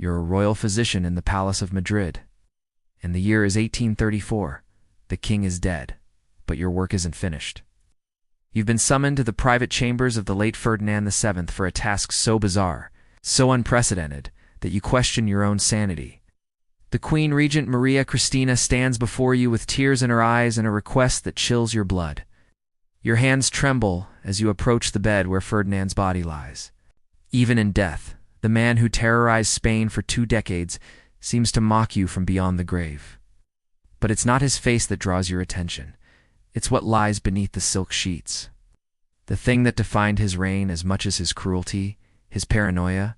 You're a royal physician in the Palace of Madrid. And the year is 1834. The king is dead, but your work isn't finished. You've been summoned to the private chambers of the late Ferdinand VII for a task so bizarre, so unprecedented, that you question your own sanity. The Queen Regent Maria Cristina stands before you with tears in her eyes and a request that chills your blood. Your hands tremble as you approach the bed where Ferdinand's body lies. Even in death, the man who terrorized Spain for 2 decades seems to mock you from beyond the grave. But it's not his face that draws your attention. It's what lies beneath the silk sheets. The thing that defined his reign as much as his cruelty, his paranoia,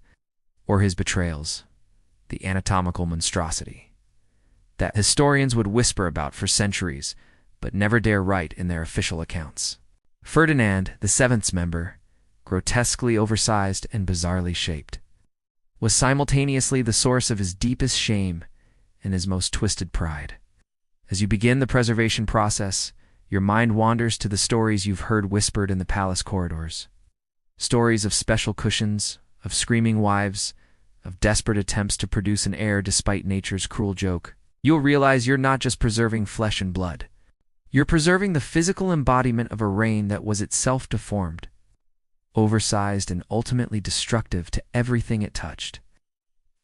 or his betrayals. The anatomical monstrosity that historians would whisper about for centuries, but never dare write in their official accounts. Ferdinand, the seventh's member, grotesquely oversized and bizarrely shaped, was simultaneously the source of his deepest shame and his most twisted pride. As you begin the preservation process, your mind wanders to the stories you've heard whispered in the palace corridors. Stories of special cushions, of screaming wives, of desperate attempts to produce an heir despite nature's cruel joke. You'll realize you're not just preserving flesh and blood. You're preserving the physical embodiment of a reign that was itself deformed, oversized, and ultimately destructive to everything it touched.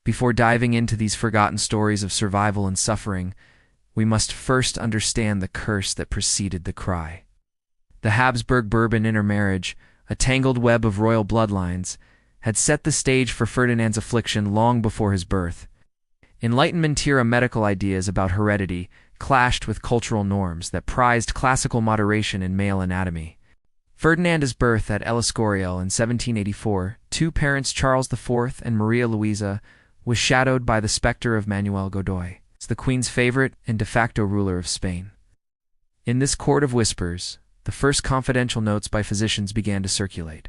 Before diving into these forgotten stories of survival and suffering, we must first understand the curse that preceded the cry. The Habsburg-Bourbon intermarriage, a tangled web of royal bloodlines, had set the stage for Ferdinand's affliction long before his birth. Enlightenment-era medical ideas about heredity clashed with cultural norms that prized classical moderation in male anatomy. Ferdinand's birth at El Escorial in 1784, 2 parents Charles IV and Maria Luisa, was shadowed by the specter of Manuel Godoy, the Queen's favorite and de facto ruler of Spain. In this court of whispers, the first confidential notes by physicians began to circulate.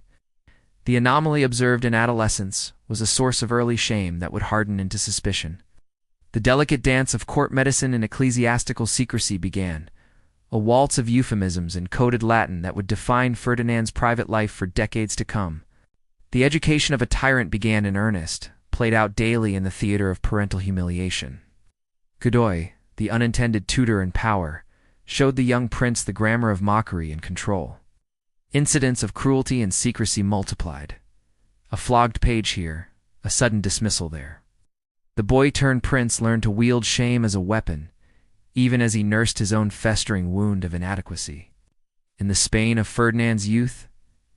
The anomaly observed in adolescence was a source of early shame that would harden into suspicion. The delicate dance of court medicine and ecclesiastical secrecy began, a waltz of euphemisms in coded Latin that would define Ferdinand's private life for decades to come. The education of a tyrant began in earnest, played out daily in the theater of parental humiliation. Godoy, the unintended tutor in power, showed the young prince the grammar of mockery and control. Incidents of cruelty and secrecy multiplied. A flogged page here, a sudden dismissal there. The boy-turned-prince learned to wield shame as a weapon, even as he nursed his own festering wound of inadequacy. In the Spain of Ferdinand's youth,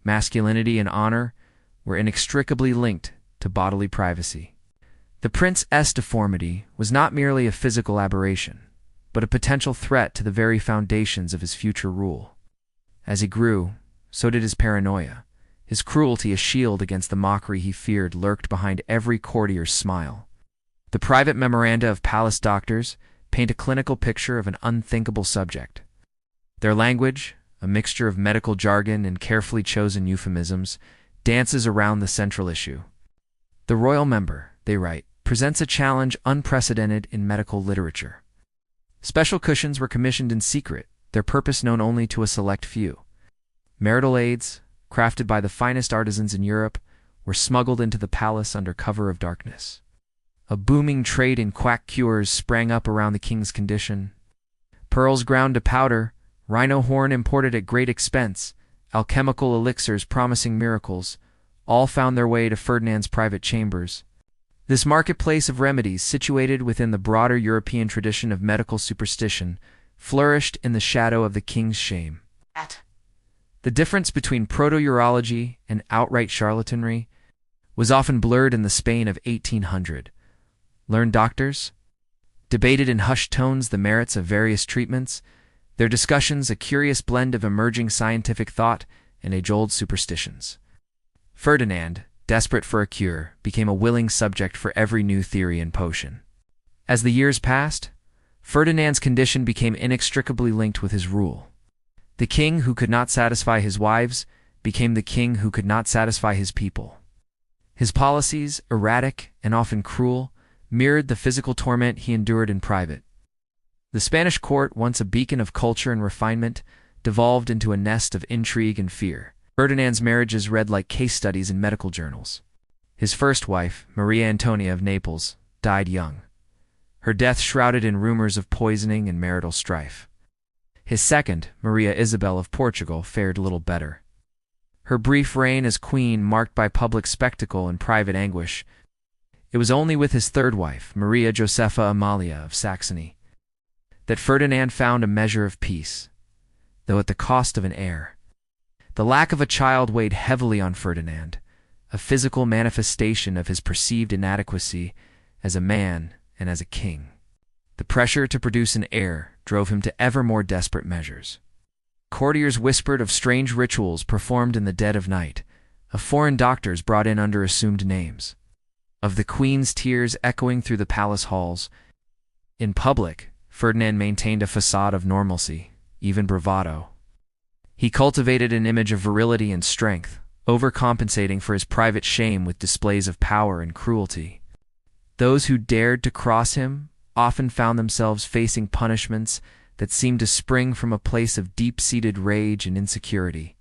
masculinity and honor were inextricably linked to bodily privacy. The prince's deformity was not merely a physical aberration, but a potential threat to the very foundations of his future rule. As he grew, so did his paranoia. His cruelty, a shield against the mockery he feared, lurked behind every courtier's smile. The private memoranda of palace doctors paint a clinical picture of an unthinkable subject. Their language, a mixture of medical jargon and carefully chosen euphemisms, dances around the central issue. The royal member, they write, presents a challenge unprecedented in medical literature. Special cushions were commissioned in secret, their purpose known only to a select few. Marital aids, crafted by the finest artisans in Europe, were smuggled into the palace under cover of darkness. A booming trade in quack cures sprang up around the king's condition. Pearls ground to powder, rhino horn imported at great expense, alchemical elixirs promising miracles, all found their way to Ferdinand's private chambers. This marketplace of remedies, situated within the broader European tradition of medical superstition, flourished in the shadow of the king's shame. The difference between proto-urology and outright charlatanry was often blurred in the Spain of 1800. Learned doctors debated in hushed tones the merits of various treatments, their discussions a curious blend of emerging scientific thought and age-old superstitions. Ferdinand, desperate for a cure, became a willing subject for every new theory and potion. As the years passed, Ferdinand's condition became inextricably linked with his rule. The king who could not satisfy his wives became the king who could not satisfy his people. His policies, erratic and often cruel, mirrored the physical torment he endured in private. The Spanish court, once a beacon of culture and refinement, devolved into a nest of intrigue and fear. Ferdinand's marriages read like case studies in medical journals. His first wife, Maria Antonia of Naples, died young, her death shrouded in rumors of poisoning and marital strife. His second, Maria Isabel of Portugal, fared little better. Her brief reign as queen marked by public spectacle and private anguish. It was only with his third wife, Maria Josepha Amalia of Saxony, that Ferdinand found a measure of peace, though at the cost of an heir. The lack of a child weighed heavily on Ferdinand, a physical manifestation of his perceived inadequacy as a man and as a king. The pressure to produce an heir drove him to ever more desperate measures. Courtiers whispered of strange rituals performed in the dead of night, of foreign doctors brought in under assumed names, of the queen's tears echoing through the palace halls. In public, Ferdinand maintained a facade of normalcy, even bravado. He cultivated an image of virility and strength, overcompensating for his private shame with displays of power and cruelty. Those who dared to cross him often found themselves facing punishments that seemed to spring from a place of deep-seated rage and insecurity.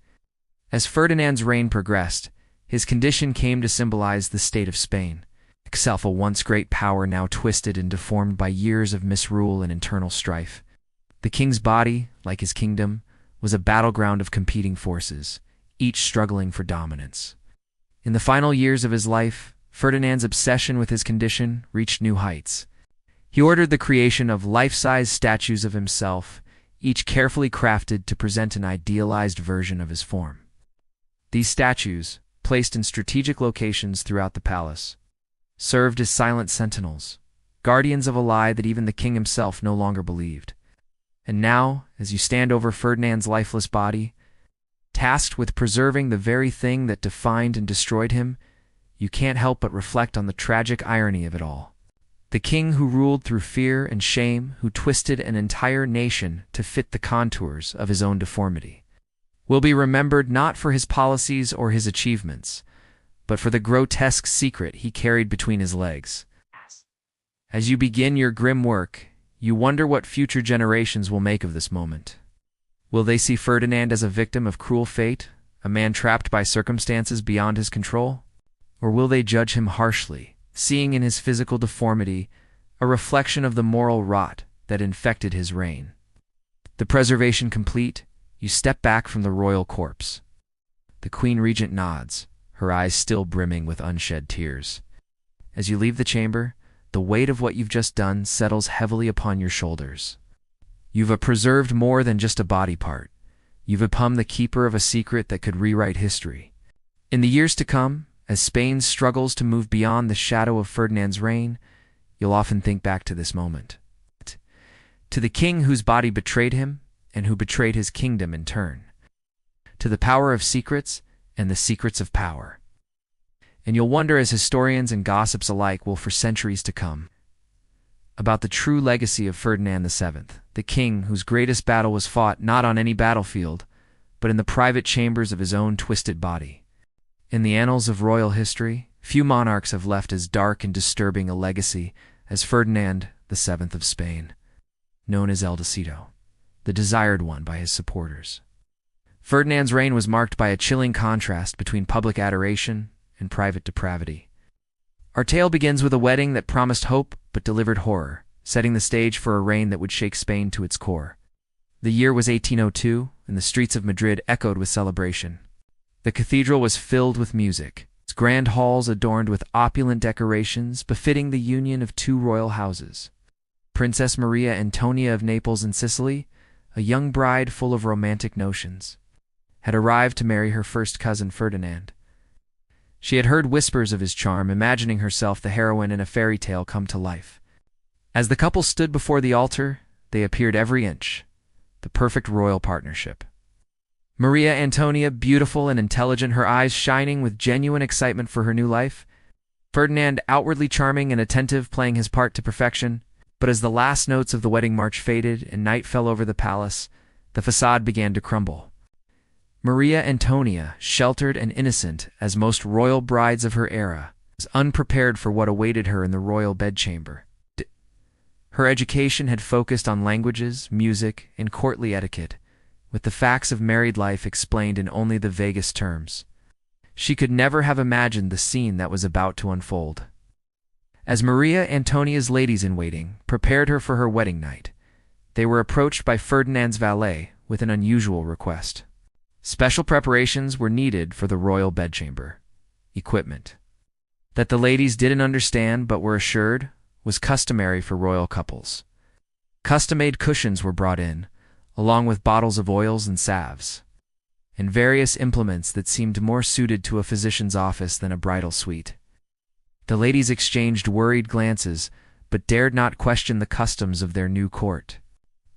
As Ferdinand's reign progressed, his condition came to symbolize the state of Spain, itself a once great power now twisted and deformed by years of misrule and internal strife. The king's body, like his kingdom, was a battleground of competing forces, each struggling for dominance. In the final years of his life, Ferdinand's obsession with his condition reached new heights. He ordered the creation of life-size statues of himself, each carefully crafted to present an idealized version of his form. These statues, placed in strategic locations throughout the palace, served as silent sentinels, guardians of a lie that even the king himself no longer believed. And now, as you stand over Ferdinand's lifeless body, tasked with preserving the very thing that defined and destroyed him, you can't help but reflect on the tragic irony of it all. The king who ruled through fear and shame, who twisted an entire nation to fit the contours of his own deformity, will be remembered not for his policies or his achievements, but for the grotesque secret he carried between his legs. As you begin your grim work, you wonder what future generations will make of this moment. Will they see Ferdinand as a victim of cruel fate, a man trapped by circumstances beyond his control? Or will they judge him harshly, seeing in his physical deformity a reflection of the moral rot that infected his reign? The preservation complete, you step back from the royal corpse. The Queen Regent nods, her eyes still brimming with unshed tears. As you leave the chamber, the weight of what you've just done settles heavily upon your shoulders. You've preserved more than just a body part. You've become the keeper of a secret that could rewrite history. In the years to come, as Spain struggles to move beyond the shadow of Ferdinand's reign, you'll often think back to this moment. To the king whose body betrayed him, and who betrayed his kingdom in turn. To the power of secrets, and the secrets of power. And you'll wonder, as historians and gossips alike will for centuries to come, about the true legacy of Ferdinand VII, the king whose greatest battle was fought not on any battlefield, but in the private chambers of his own twisted body. In the annals of royal history, few monarchs have left as dark and disturbing a legacy as Ferdinand VII of Spain, known as El Decido, the desired one by his supporters. Ferdinand's reign was marked by a chilling contrast between public adoration and private depravity. Our tale begins with a wedding that promised hope but delivered horror, setting the stage for a reign that would shake Spain to its core. The year was 1802, and the streets of Madrid echoed with celebration. The cathedral was filled with music, its grand halls adorned with opulent decorations befitting the union of two royal houses. Princess Maria Antonia of Naples and Sicily, a young bride full of romantic notions, had arrived to marry her first cousin Ferdinand. She had heard whispers of his charm, imagining herself the heroine in a fairy tale come to life. As the couple stood before the altar, they appeared every inch, the perfect royal partnership. Maria Antonia, beautiful and intelligent, her eyes shining with genuine excitement for her new life. Ferdinand, outwardly charming and attentive, playing his part to perfection. But as the last notes of the wedding march faded and night fell over the palace, the facade began to crumble. Maria Antonia, sheltered and innocent as most royal brides of her era, was unprepared for what awaited her in the royal bedchamber. Her education had focused on languages, music, and courtly etiquette, with the facts of married life explained in only the vaguest terms. she could never have imagined the scene that was about to unfold. As Maria Antonia's ladies-in-waiting prepared her for her wedding night, they were approached by Ferdinand's valet with an unusual request. Special preparations were needed for the royal bedchamber. Equipment that the ladies didn't understand but were assured was customary for royal couples. Custom-made cushions were brought in, along with bottles of oils and salves, and various implements that seemed more suited to a physician's office than a bridal suite. The ladies exchanged worried glances, but dared not question the customs of their new court.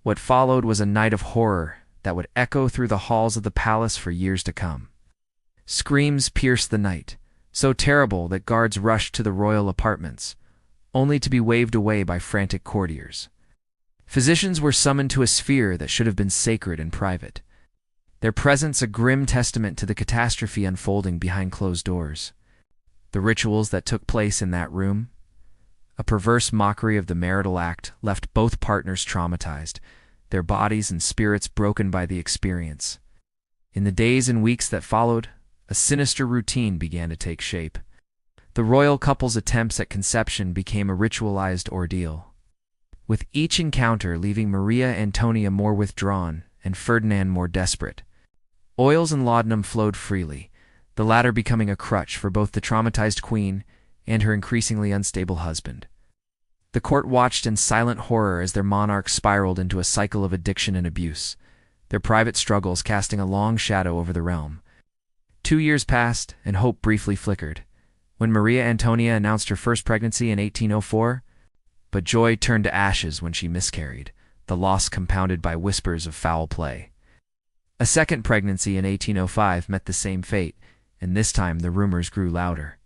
What followed was a night of horror that would echo through the halls of the palace for years to come. Screams pierced the night, so terrible that guards rushed to the royal apartments, only to be waved away by frantic courtiers. Physicians were summoned to a sphere that should have been sacred and private, their presence a grim testament to the catastrophe unfolding behind closed doors. The rituals that took place in that room, a perverse mockery of the marital act, left both partners traumatized, their bodies and spirits broken by the experience. In the days and weeks that followed, a sinister routine began to take shape. The royal couple's attempts at conception became a ritualized ordeal, with each encounter leaving Maria Antonia more withdrawn and Ferdinand more desperate. Oils and laudanum flowed freely, the latter becoming a crutch for both the traumatized queen and her increasingly unstable husband. The court watched in silent horror as their monarch spiraled into a cycle of addiction and abuse, their private struggles casting a long shadow over the realm. 2 years passed, and hope briefly flickered, when Maria Antonia announced her first pregnancy in 1804, but joy turned to ashes when she miscarried, the loss compounded by whispers of foul play. A second pregnancy in 1805 met the same fate, and this time the rumors grew louder.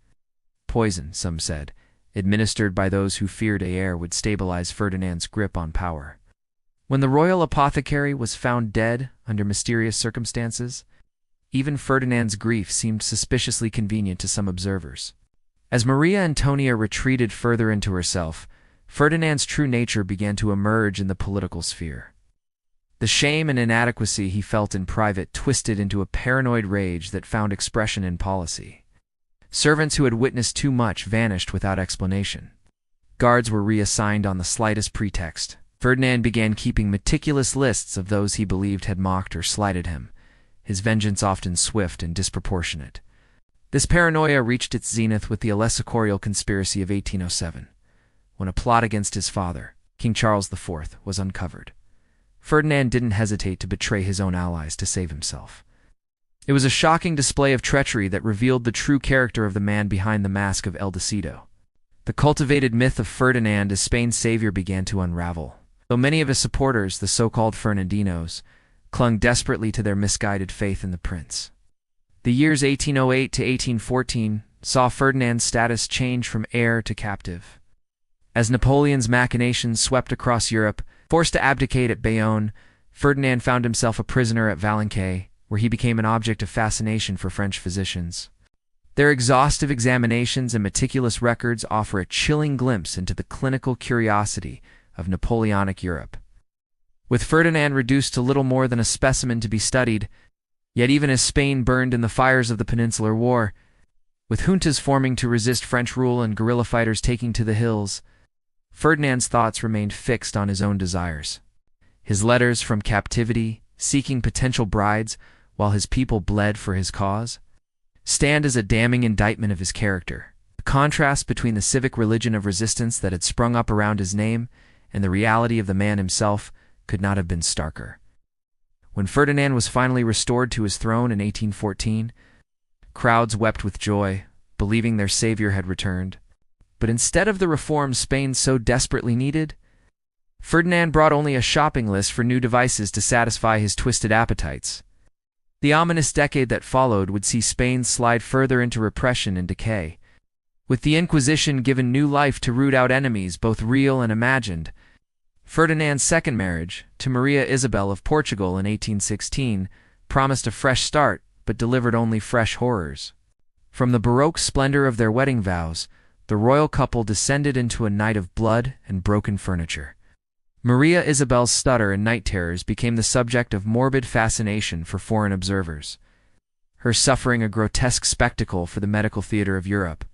Poison, some said, administered by those who feared a heir would stabilize Ferdinand's grip on power. When the royal apothecary was found dead under mysterious circumstances, even Ferdinand's grief seemed suspiciously convenient to some observers. As Maria Antonia retreated further into herself, Ferdinand's true nature began to emerge in the political sphere. The shame and inadequacy he felt in private twisted into a paranoid rage that found expression in policy. Servants who had witnessed too much vanished without explanation. Guards were reassigned on the slightest pretext. Ferdinand began keeping meticulous lists of those he believed had mocked or slighted him, his vengeance often swift and disproportionate. This paranoia reached its zenith with the Alesicorial conspiracy of 1807, when a plot against his father, King Charles IV, was uncovered. Ferdinand didn't hesitate to betray his own allies to save himself. It was a shocking display of treachery that revealed the true character of the man behind the mask of El Decido. The cultivated myth of Ferdinand as Spain's savior began to unravel, though many of his supporters, the so-called Fernandinos, clung desperately to their misguided faith in the prince. The years 1808 to 1814 saw Ferdinand's status change from heir to captive. As Napoleon's machinations swept across Europe, forced to abdicate at Bayonne, Ferdinand found himself a prisoner at Valenciennes, where he became an object of fascination for French physicians. Their exhaustive examinations and meticulous records offer a chilling glimpse into the clinical curiosity of Napoleonic Europe. With Ferdinand reduced to little more than a specimen to be studied, yet even as Spain burned in the fires of the Peninsular War, with juntas forming to resist French rule and guerrilla fighters taking to the hills, Ferdinand's thoughts remained fixed on his own desires. His letters from captivity, seeking potential brides while his people bled for his cause, stand as a damning indictment of his character. The contrast between the civic religion of resistance that had sprung up around his name and the reality of the man himself could not have been starker. When Ferdinand was finally restored to his throne in 1814, crowds wept with joy, believing their savior had returned. But instead of the reforms Spain so desperately needed, Ferdinand brought only a shopping list for new devices to satisfy his twisted appetites. The ominous decade that followed would see Spain slide further into repression and decay, with the Inquisition given new life to root out enemies both real and imagined. Ferdinand's second marriage, to Maria Isabel of Portugal in 1816, promised a fresh start but delivered only fresh horrors. From the Baroque splendor of their wedding vows, the royal couple descended into a night of blood and broken furniture. Maria Isabel's stutter and night terrors became the subject of morbid fascination for foreign observers. her suffering a grotesque spectacle for the medical theater of Europe.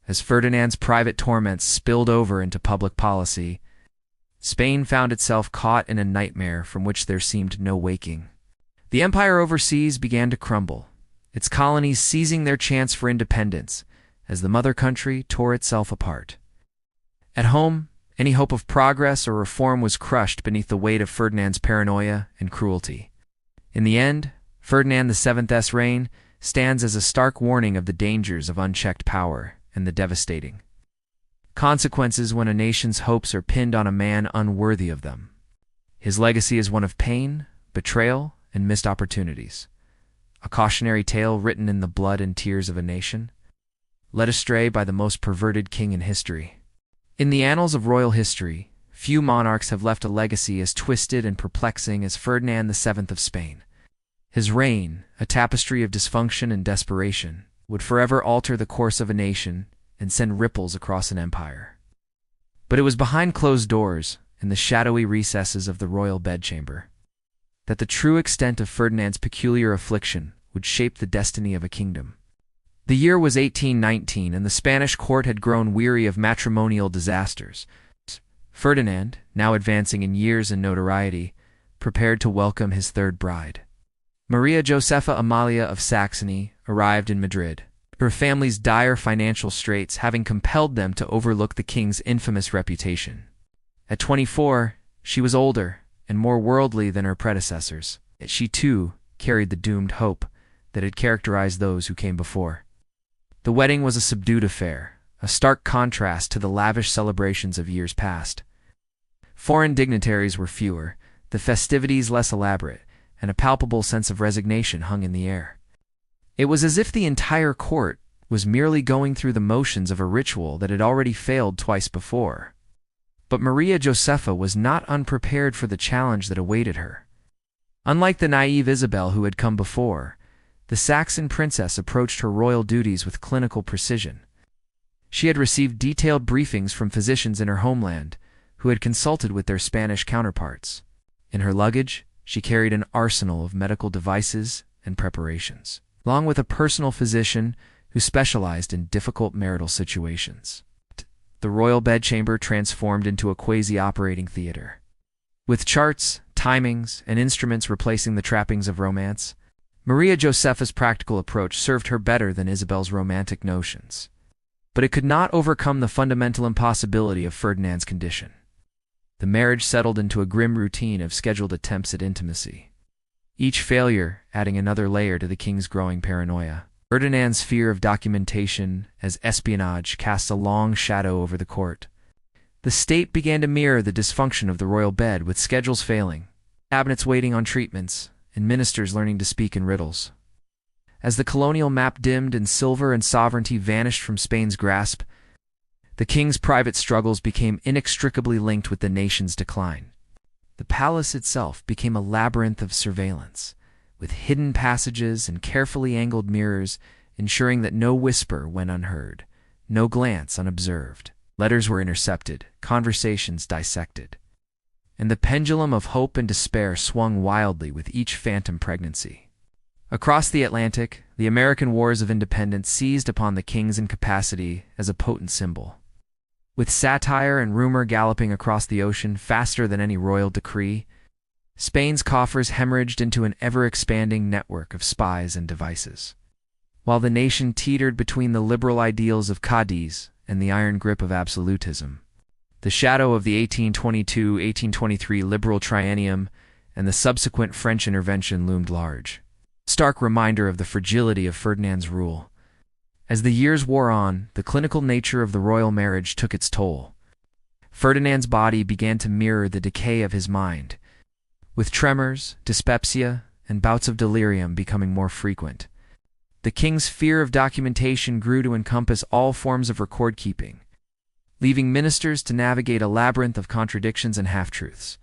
As Ferdinand's private torments spilled over into public policy, Spain found itself caught in a nightmare from which there seemed no waking. The empire overseas began to crumble, its colonies seizing their chance for independence as the mother country tore itself apart. At home, any hope of progress or reform was crushed beneath the weight of Ferdinand's paranoia and cruelty. In the end, Ferdinand VII's reign stands as a stark warning of the dangers of unchecked power and the devastating consequences when a nation's hopes are pinned on a man unworthy of them. His legacy is one of pain, betrayal, and missed opportunities, a cautionary tale written in the blood and tears of a nation, led astray by the most perverted king in history. In the annals of royal history, few monarchs have left a legacy as twisted and perplexing as Ferdinand VII of Spain. His reign, a tapestry of dysfunction and desperation, would forever alter the course of a nation and send ripples across an empire. But it was behind closed doors, in the shadowy recesses of the royal bedchamber, that the true extent of Ferdinand's peculiar affliction would shape the destiny of a kingdom. The year was 1819, and the Spanish court had grown weary of matrimonial disasters. Ferdinand, now advancing in years and notoriety, prepared to welcome his third bride. Maria Josepha Amalia of Saxony arrived in Madrid, her family's dire financial straits having compelled them to overlook the king's infamous reputation. At 24, she was older and more worldly than her predecessors, yet she too carried the doomed hope that had characterized those who came before. The wedding was a subdued affair, a stark contrast to the lavish celebrations of years past. Foreign dignitaries were fewer, the festivities less elaborate, and a palpable sense of resignation hung in the air. It was as if the entire court was merely going through the motions of a ritual that had already failed twice before. But Maria Josepha was not unprepared for the challenge that awaited her. Unlike the naive Isabel who had come before, the Saxon princess approached her royal duties with clinical precision. She had received detailed briefings from physicians in her homeland, who had consulted with their Spanish counterparts. In her luggage, she carried an arsenal of medical devices and preparations, along with a personal physician who specialized in difficult marital situations. The royal bedchamber transformed into a quasi-operating theater. With charts, timings, and instruments replacing the trappings of romance, Maria Josepha's practical approach served her better than Isabel's romantic notions. But it could not overcome the fundamental impossibility of Ferdinand's condition. The marriage settled into a grim routine of scheduled attempts at intimacy, each failure adding another layer to the king's growing paranoia. Ferdinand's fear of documentation as espionage cast a long shadow over the court. The state began to mirror the dysfunction of the royal bed, with schedules failing, cabinets waiting on treatments, and ministers learning to speak in riddles. As the colonial map dimmed and silver and sovereignty vanished from Spain's grasp, the king's private struggles became inextricably linked with the nation's decline. The palace itself became a labyrinth of surveillance, with hidden passages and carefully angled mirrors ensuring that no whisper went unheard, no glance unobserved. Letters were intercepted, conversations dissected, and the pendulum of hope and despair swung wildly with each phantom pregnancy. Across the Atlantic, the American Wars of Independence seized upon the king's incapacity as a potent symbol. With satire and rumor galloping across the ocean faster than any royal decree, Spain's coffers hemorrhaged into an ever-expanding network of spies and devices. While the nation teetered between the liberal ideals of Cadiz and the iron grip of absolutism, the shadow of the 1822-1823 liberal triennium and the subsequent French intervention loomed large, a stark reminder of the fragility of Ferdinand's rule. As the years wore on, the clinical nature of the royal marriage took its toll. Ferdinand's body began to mirror the decay of his mind, with tremors, dyspepsia, and bouts of delirium becoming more frequent. The king's fear of documentation grew to encompass all forms of record-keeping, leaving ministers to navigate a labyrinth of contradictions and half-truths.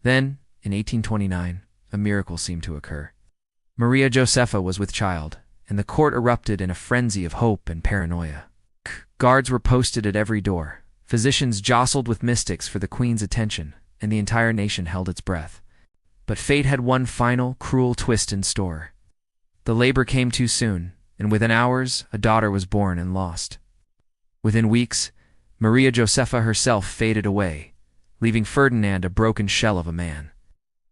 Then, in 1829, a miracle seemed to occur. Maria Josepha was with child, and the court erupted in a frenzy of hope and paranoia. Guards were posted at every door, physicians jostled with mystics for the queen's attention, and the entire nation held its breath. But fate had one final, cruel twist in store. The labor came too soon, and within hours a daughter was born and lost. Within weeks, Maria Josepha herself faded away, leaving Ferdinand a broken shell of a man.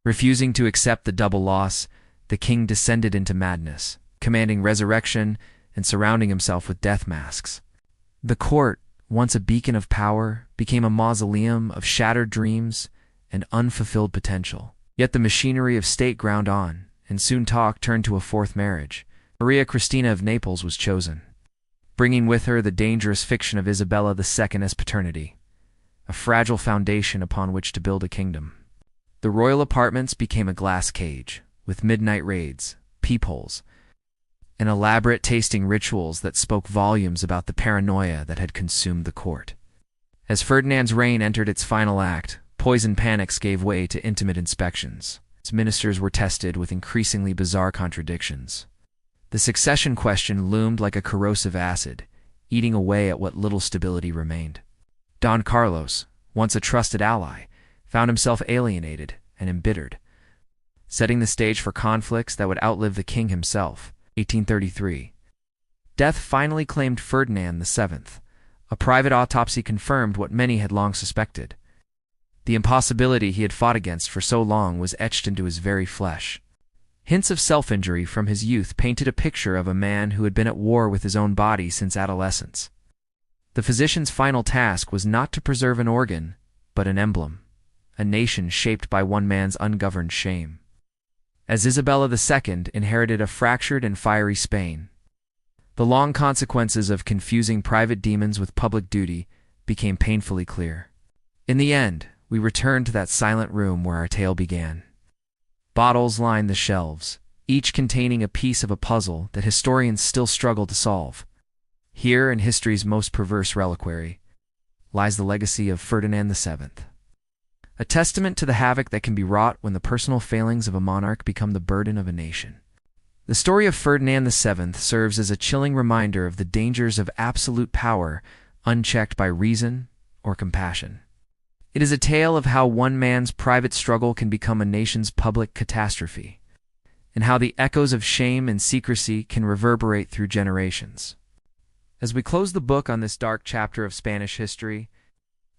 Refusing to accept the double loss, the king descended into madness, commanding resurrection and surrounding himself with death masks. The court, once a beacon of power, became a mausoleum of shattered dreams and unfulfilled potential. Yet the machinery of state ground on, and soon talk turned to a fourth marriage. Maria Cristina of Naples was chosen, bringing with her the dangerous fiction of Isabella II as paternity, a fragile foundation upon which to build a kingdom. The royal apartments became a glass cage, with midnight raids, peepholes, and elaborate tasting rituals that spoke volumes about the paranoia that had consumed the court. As Ferdinand's reign entered its final act, poison panics gave way to intimate inspections. Its ministers were tested with increasingly bizarre contradictions. The succession question loomed like a corrosive acid, eating away at what little stability remained. Don Carlos, once a trusted ally, found himself alienated and embittered, setting the stage for conflicts that would outlive the king himself. 1833. Death finally claimed Ferdinand VII. A private autopsy confirmed what many had long suspected. The impossibility he had fought against for so long was etched into his very flesh. Hints of self-injury from his youth painted a picture of a man who had been at war with his own body since adolescence. The physician's final task was not to preserve an organ, but an emblem, a nation shaped by one man's ungoverned shame. As Isabella II inherited a fractured and fiery Spain, the long consequences of confusing private demons with public duty became painfully clear. In the end, we returned to that silent room where our tale began. Bottles lined the shelves, each containing a piece of a puzzle that historians still struggle to solve. Here, in history's most perverse reliquary, lies the legacy of Ferdinand VII. A testament to the havoc that can be wrought when the personal failings of a monarch become the burden of a nation. The story of Ferdinand VII serves as a chilling reminder of the dangers of absolute power unchecked by reason or compassion. It is a tale of how one man's private struggle can become a nation's public catastrophe, and how the echoes of shame and secrecy can reverberate through generations. As we close the book on this dark chapter of Spanish history,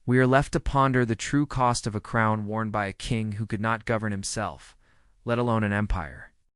we are left to ponder the true cost of a crown worn by a king who could not govern himself, let alone an empire.